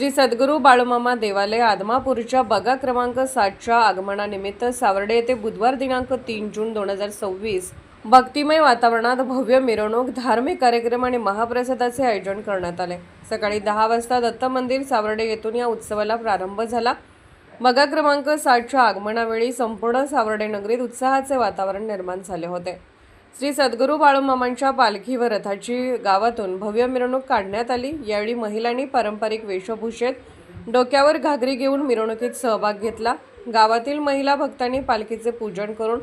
श्री सद्गुरू बाळूमामा देवालय आदमापूरच्या बगा क्रमांक 7च्या आगमनानिमित्त सावर्डे येथे बुधवार दिनांक 3 जून 2026 भक्तिमय वातावरणात भव्य मिरवणूक, धार्मिक कार्यक्रम आणि महाप्रसादाचे आयोजन करण्यात आले। सकाळी 10 वाजता दत्त मंदिर सावर्डे येथून या उत्सवाला प्रारंभ झाला। बगा क्रमांक 7च्या आगमनावेळी संपूर्ण सावर्डे नगरीत उत्साहाचे वातावरण निर्माण झाले होते। श्री सद्गुरू बाळूमामांच्या पालखी व रथाची गावातून भव्य मिरवणूक काढण्यात आली। यावेळी महिलांनी पारंपरिक वेशभूषेत डोक्यावर घागरी घेऊन मिरवणुकीत सहभाग घेतला। गावातील महिला भक्तांनी पालखीचे पूजन करून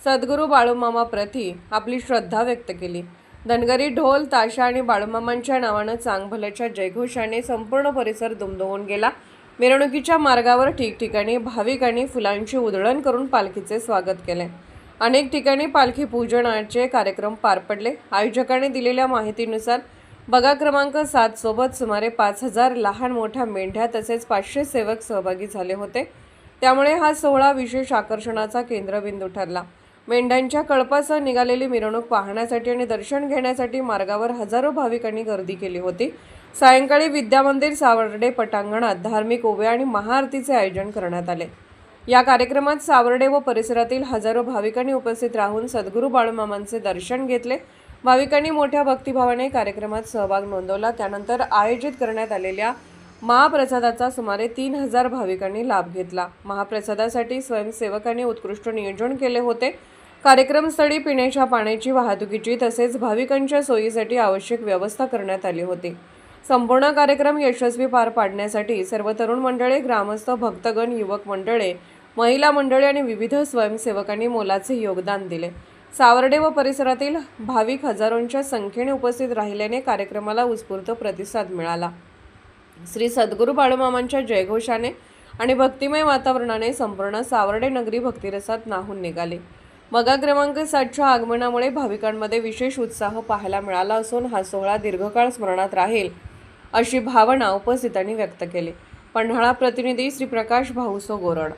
सद्गुरू बाळूमामा प्रती आपली श्रद्धा व्यक्त केली। धनगरी ढोल ताशा आणि बाळूमामांच्या नावाने चांगभल्याच्या जयघोषाने संपूर्ण परिसर दुमदुमून गेला। मिरवणुकीच्या मार्गावर ठिकठिकाणी भाविकांनी फुलांची उधळण करून पालखीचे स्वागत केले। अनेक ठिकाणी पालखी पूजनाचे कार्यक्रम पार पडले। आयोजकांनी दिलेल्या माहितीनुसार बगा क्रमांक 7 सोबत सुमारे 5000 लहान मोठ्या मेंढ्या तसेच 500 सेवक सहभागी झाले होते। त्यामुळे हा सोहळा विशेष आकर्षणाचा केंद्रबिंदू ठरला। मेंढ्यांच्या कळपासह निघालेली मिरवणूक पाहण्यासाठी आणि दर्शन घेण्यासाठी मार्गावर हजारो भाविकांनी गर्दी केली होती। सायंकाळी विद्यामंदिर सावर्डे पटांगणात धार्मिक ओव्या आणि महाआरतीचे आयोजन करण्यात आले। या कार्यक्रमात सावर्डे व परिसरातील हजारो भाविकांनी उपस्थित राहून सद्गुरू बाळूमामांचे दर्शन घेतले। भाविकांनी मोठ्या भक्तिभावाने कार्यक्रमात सहभाग नोंदवला। त्यानंतर आयोजित करण्यात आलेल्या महाप्रसादाचा सुमारे 3000 भाविकांनी लाभ घेतला। महाप्रसादासाठी स्वयंसेवकांनी उत्कृष्ट नियोजन केले होते। कार्यक्रमस्थळी पिण्याच्या पाण्याची, वाहतुकीची तसेच भाविकांच्या सोयीसाठी आवश्यक व्यवस्था करण्यात आली होती। संपूर्ण कार्यक्रम यशस्वी पार पाडण्यासाठी सर्व तरुण मंडळे, ग्रामस्थ, भक्तगण, युवक मंडळे, महिला मंडळे आणि विविध स्वयंसेवकांनी मोलाचे योगदान दिले। सावर्डे व परिसरातील भाविक हजारोंच्या संख्येने उपस्थित राहिल्याने कार्यक्रमाला उत्स्फूर्त प्रतिसाद मिळाला। श्री सद्गुरू बाळूमामांच्या जयघोषाने आणि भक्तिमय वातावरणाने संपूर्ण सावर्डे नगरी भक्तिरसात न्हाऊन निघाली। बगा क्रमांक 7च्या आगमनामुळे भाविकांमध्ये विशेष उत्साह पाहायला मिळाला असून हा सोहळा दीर्घकाळ स्मरणात राहील अशी भावना उपस्थितांनी व्यक्त केली। पन्हाळा प्रतिनिधी श्री प्रकाश भाऊसो गोरड।